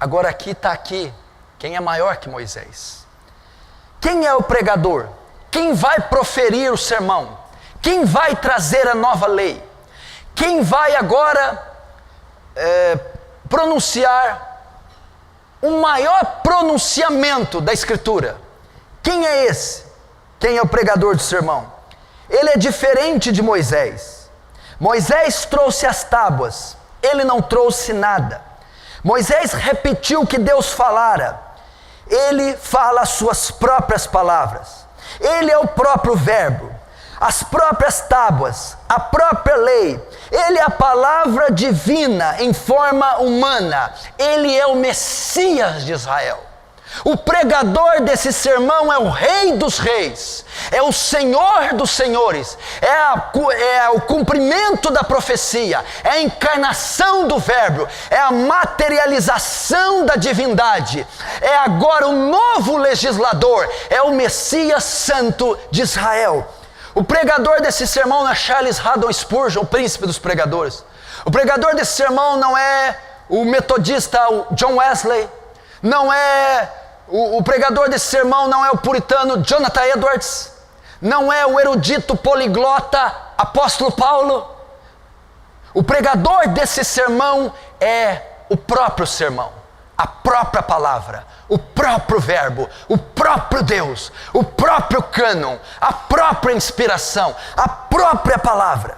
Agora aqui, quem é maior que Moisés? Quem é o pregador? Quem vai proferir o sermão? Quem vai trazer a nova lei? Quem vai agora pronunciar o maior pronunciamento da Escritura? Quem é esse? Quem é o pregador do sermão? Ele é diferente de Moisés. Moisés trouxe as tábuas, ele não trouxe nada. Moisés repetiu o que Deus falara. Ele fala as suas próprias palavras. Ele é o próprio verbo, as próprias tábuas, a própria lei. Ele é a palavra divina em forma humana. Ele é o Messias de Israel. O pregador desse sermão é o Rei dos Reis, é o Senhor dos Senhores, é o cumprimento da profecia, é a encarnação do Verbo, é a materialização da divindade, é agora o novo legislador, é o Messias Santo de Israel. O pregador desse sermão não é Charles Haddon Spurgeon, o príncipe dos pregadores. O pregador desse sermão não é o metodista o John Wesley, não é o pregador desse sermão não é o puritano Jonathan Edwards, não é o erudito poliglota apóstolo Paulo. O pregador desse sermão é o próprio sermão, a própria palavra, o próprio verbo, o próprio Deus, o próprio cânon, a própria inspiração, a própria palavra.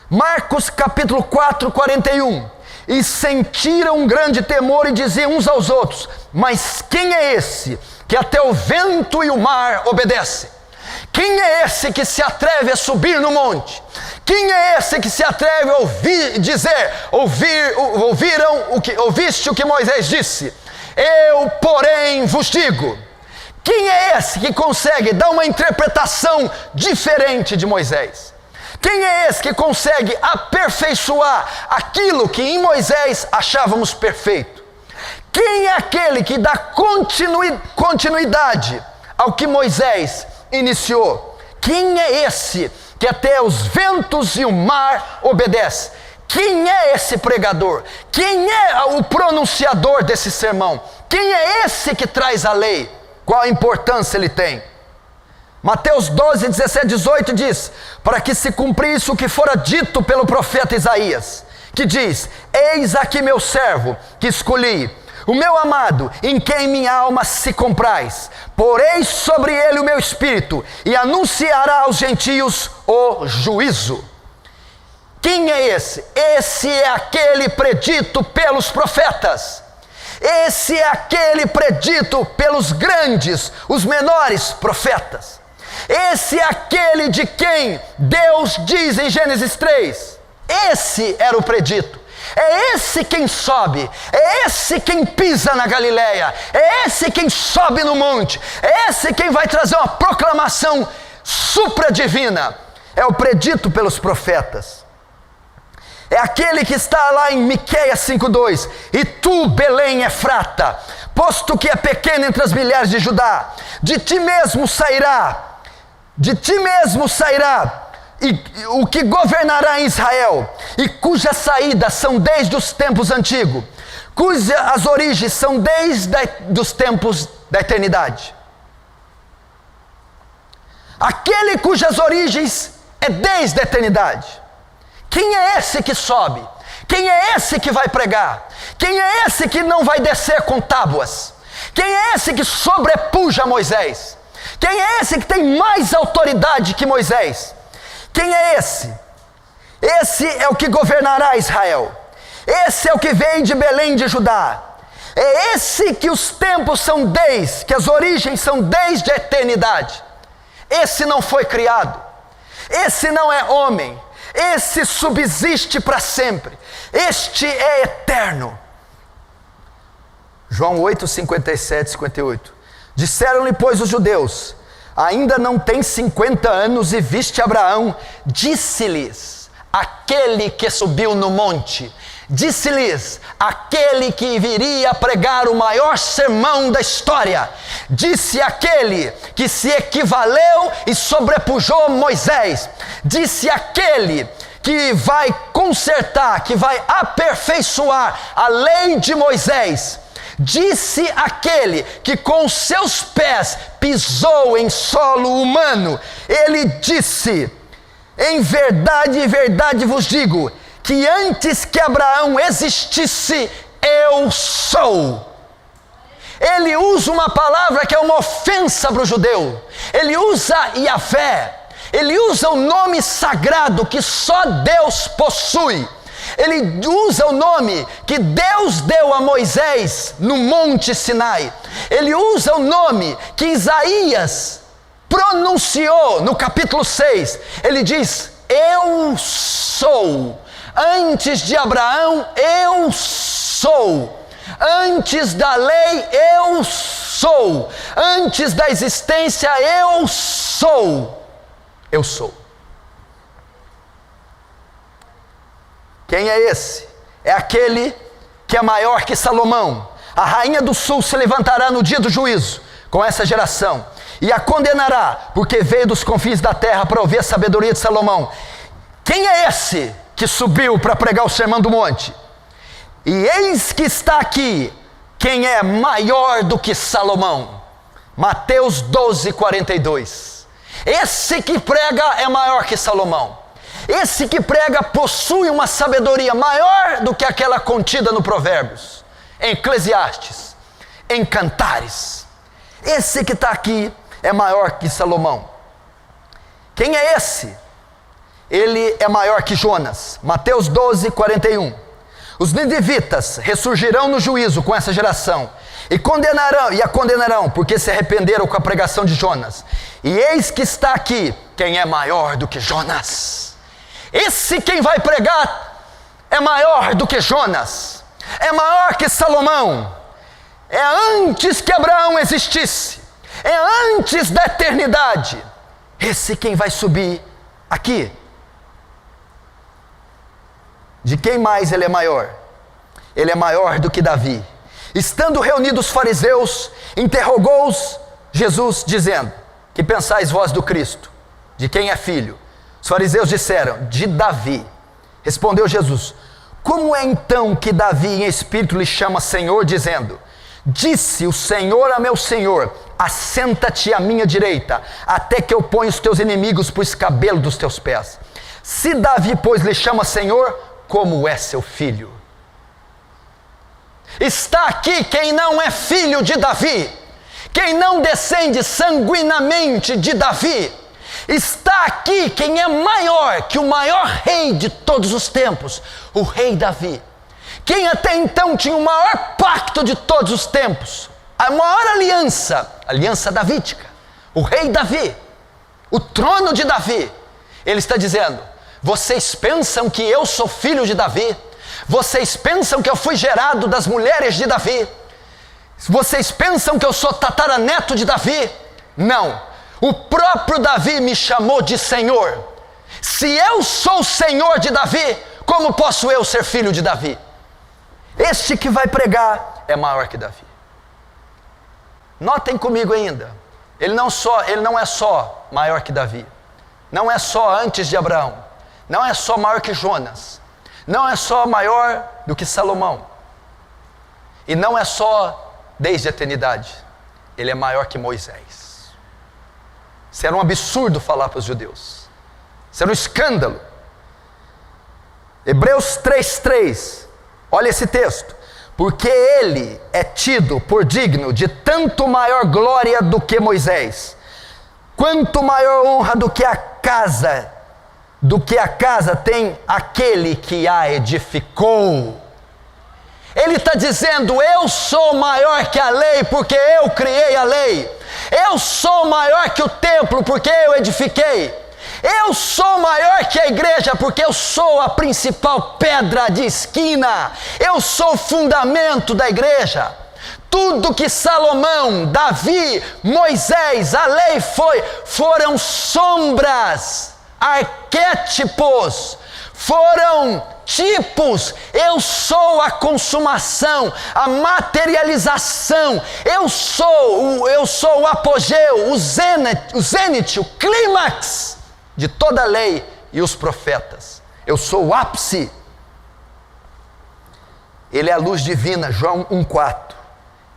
Marcos capítulo 4, 41. E sentiram um grande temor e diziam uns aos outros: mas quem é esse que até o vento e o mar obedece? Quem é esse que se atreve a subir no monte? Quem é esse que se atreve a ouviste o que Moisés disse? Eu, porém, vos digo. Quem é esse que consegue dar uma interpretação diferente de Moisés? Quem é esse que consegue aperfeiçoar aquilo que em Moisés achávamos perfeito? Quem é aquele que dá continuidade ao que Moisés iniciou? Quem é esse que até os ventos e o mar obedece? Quem é esse pregador? Quem é o pronunciador desse sermão? Quem é esse que traz a lei? Qual a importância ele tem? Mateus 12, 17, 18 diz: para que se cumprisse o que fora dito pelo profeta Isaías, que diz: eis aqui meu servo, que escolhi, o meu amado, em quem minha alma se compraz. Porei sobre ele o meu espírito, e anunciará aos gentios o juízo. Quem é esse? Esse é aquele predito pelos profetas. Esse é aquele predito pelos grandes, os menores profetas. Esse é aquele de quem Deus diz em Gênesis 3. Esse era o predito. É esse quem sobe, é esse quem pisa na Galileia, é esse quem sobe no monte, é esse quem vai trazer uma proclamação supradivina. É o predito pelos profetas. É aquele que está lá em Miqueias 5:2. E tu, Belém Efrata, posto que é pequeno entre as milhares de Judá, de ti mesmo sairá e o que governará em Israel, e cujas saídas são desde os tempos antigos, cujas origens são desde os tempos da eternidade. Aquele cujas origens é desde a eternidade. Quem é esse que sobe? Quem é esse que vai pregar? Quem é esse que não vai descer com tábuas? Quem é esse que sobrepuja Moisés? Quem é esse que tem mais autoridade que Moisés? Quem é esse? Esse é o que governará Israel. Esse é o que vem de Belém de Judá. É esse que os tempos são que as origens são desde a eternidade. Esse não foi criado. Esse não é homem. Esse subsiste para sempre. Este é eterno. João 8, 57, 58. Disseram-lhe, pois, os judeus: ainda não tem 50 anos e viste Abraão? Disse-lhes aquele que subiu no monte, disse-lhes aquele que viria a pregar o maior sermão da história, disse aquele que se equivaleu e sobrepujou Moisés, disse aquele que vai consertar, que vai aperfeiçoar a lei de Moisés, Disse aquele que com seus pés pisou em solo humano. Ele disse: em verdade vos digo, que antes que Abraão existisse, eu sou. Ele usa uma palavra que é uma ofensa para o judeu. Ele usa Yahvé. Ele usa o nome sagrado que só Deus possui. Ele usa o nome que Deus deu a Moisés no Monte Sinai. Ele usa o nome que Isaías pronunciou no capítulo 6. Ele diz: eu sou. Antes de Abraão, eu sou. Antes da lei, eu sou. Antes da existência, eu sou. Eu sou. Quem é esse? É aquele que é maior que Salomão. A rainha do sul se levantará no dia do juízo com essa geração e a condenará, porque veio dos confins da terra para ouvir a sabedoria de Salomão. Quem é esse que subiu para pregar o sermão do monte? E eis que está aqui quem é maior do que Salomão. Mateus 12:42. Esse que prega é maior que Salomão. Esse que prega possui uma sabedoria maior do que aquela contida no Provérbios, em Eclesiastes, em Cantares. Esse que está aqui é maior que Salomão. Quem é esse? Ele é maior que Jonas. Mateus 12:41. Os ninivitas ressurgirão no juízo com essa geração e a condenarão, porque se arrependeram com a pregação de Jonas. E eis que está aqui quem é maior do que Jonas. Esse quem vai pregar é maior do que Jonas, é maior que Salomão, é antes que Abraão existisse, é antes da eternidade. Esse quem vai subir aqui. De quem mais ele é maior? Ele é maior do que Davi. Estando reunidos os fariseus, interrogou-os Jesus, dizendo: que pensais vós do Cristo? De quem é filho? Os fariseus disseram: de Davi. Respondeu Jesus: como é então que Davi em espírito lhe chama Senhor, dizendo: disse o Senhor a meu Senhor, assenta-te à minha direita, até que eu ponha os teus inimigos por escabelo dos teus pés. Se Davi, pois, lhe chama Senhor, como é seu filho? Está aqui quem não é filho de Davi, quem não descende sanguinamente de Davi. Está aqui quem é maior que o maior rei de todos os tempos, o rei Davi. Quem até então tinha o maior pacto de todos os tempos, a maior aliança, a aliança davídica, o rei Davi, o trono de Davi. Ele está dizendo: vocês pensam que eu sou filho de Davi? Vocês pensam que eu fui gerado das mulheres de Davi? Vocês pensam que eu sou tataraneto de Davi? Não, o próprio Davi me chamou de Senhor. Se eu sou Senhor de Davi, como posso eu ser filho de Davi? Este que vai pregar é maior que Davi. Notem comigo ainda, ele não é só maior que Davi, não é só antes de Abraão, não é só maior que Jonas, não é só maior do que Salomão, e não é só desde a eternidade, ele é maior que Moisés. Isso era um absurdo falar para os judeus, isso era um escândalo. Hebreus 3:3, olha esse texto: porque ele é tido por digno de tanto maior glória do que Moisés, quanto maior honra do que a casa tem aquele que a edificou. Ele está dizendo: eu sou maior que a lei, porque eu criei a lei. Eu sou maior que o templo, porque eu edifiquei. Eu sou maior que a igreja, porque eu sou a principal pedra de esquina. Eu sou o fundamento da igreja. Tudo que Salomão, Davi, Moisés, a lei foram sombras, arquétipos, foram tipos. Eu sou a consumação, a materialização. Eu sou o apogeu, o zênite, o clímax de toda a lei e os profetas. Eu sou o ápice. Ele é a luz divina, João 1:4.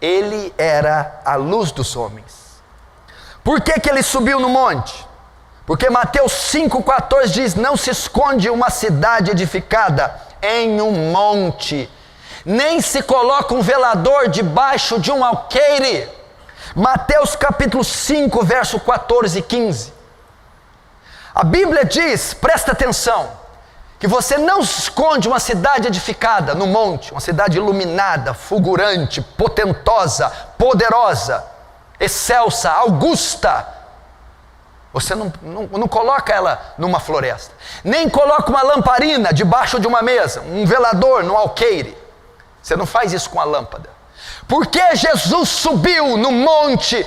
Ele era a luz dos homens. Por que ele subiu no monte? Porque Mateus 5,14 diz: não se esconde uma cidade edificada em um monte, nem se coloca um velador debaixo de um alqueire. Mateus capítulo 5, verso 14 e 15. A Bíblia diz, presta atenção, que você não esconde uma cidade edificada no monte, uma cidade iluminada, fulgurante, potentosa, poderosa, excelsa, augusta. Você não coloca ela numa floresta, nem coloca uma lamparina debaixo de uma mesa, um velador no alqueire. Você não faz isso com a lâmpada. Porque Jesus subiu no monte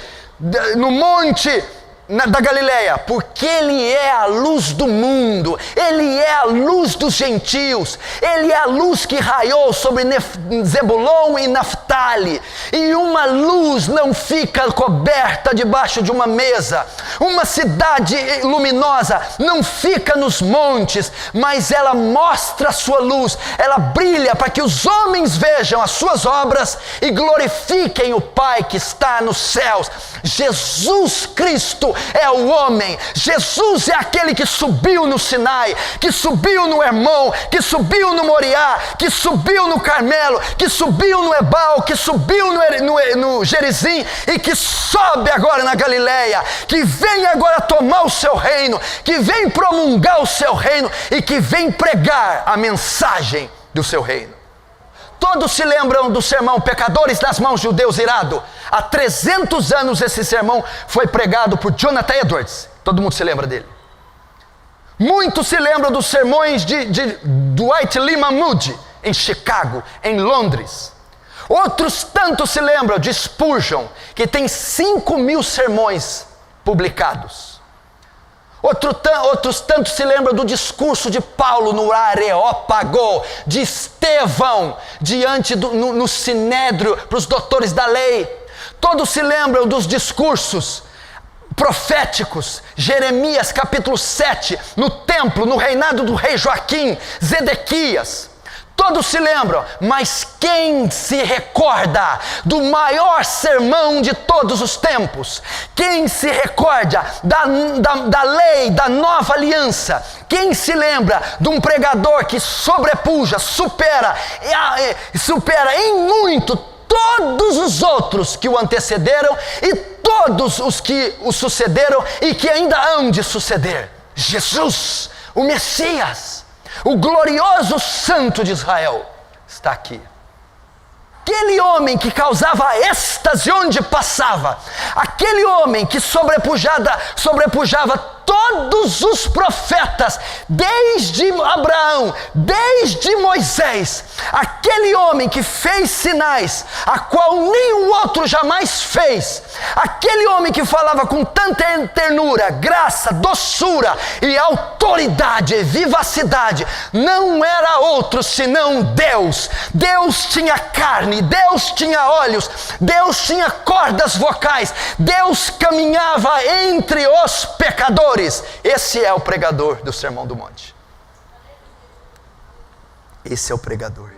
da Galileia? Porque Ele é a luz do mundo, Ele é a luz dos gentios, Ele é a luz que raiou sobre Zebulon e Naftali. E uma luz não fica coberta debaixo de uma mesa. Uma cidade luminosa não fica nos montes, mas ela mostra a sua luz, ela brilha para que os homens vejam as suas obras e glorifiquem o Pai que está nos céus. Jesus Cristo é o homem. Jesus é aquele que subiu no Sinai, que subiu no Hermon, que subiu no Moriá, que subiu no Carmelo, que subiu no Ebal, que subiu no Gerizim e que sobe agora na Galileia, que vem agora tomar o seu reino, que vem promulgar o seu reino e que vem pregar a mensagem do seu reino. Todos se lembram do sermão Pecadores nas mãos de um Deus irado? Há 300 anos esse sermão foi pregado por Jonathan Edwards. Todo mundo se lembra dele. Muitos se lembram dos sermões de Dwight Lyman Moody, em Chicago, em Londres. Outros tantos se lembram de Spurgeon, que tem 5.000 sermões publicados. Outros tantos se lembram do discurso de Paulo no Areópago, de Estevão diante no Sinédrio para os doutores da lei. Todos se lembram dos discursos proféticos, Jeremias capítulo 7, no templo, no reinado do rei Joaquim, Zedequias. Todos se lembram, mas quem se recorda do maior sermão de todos os tempos? Quem se recorda da lei, da nova aliança? Quem se lembra de um pregador que sobrepuja, supera em muito todos os outros que o antecederam e todos os que o sucederam e que ainda hão de suceder? Jesus, o Messias, o glorioso Santo de Israel, está aqui. Aquele homem que causava êxtase onde passava, aquele homem que sobrepujava todos os profetas, desde Abraão, desde Moisés, aquele homem que fez sinais, a qual nenhum outro jamais fez, aquele homem que falava com tanta ternura, graça, doçura e autoridade, vivacidade, não era outro senão Deus. Deus tinha carne, Deus tinha olhos, Deus tinha cordas vocais, Deus caminhava entre os pecadores. Esse é o pregador do Sermão do Monte. Esse é o pregador.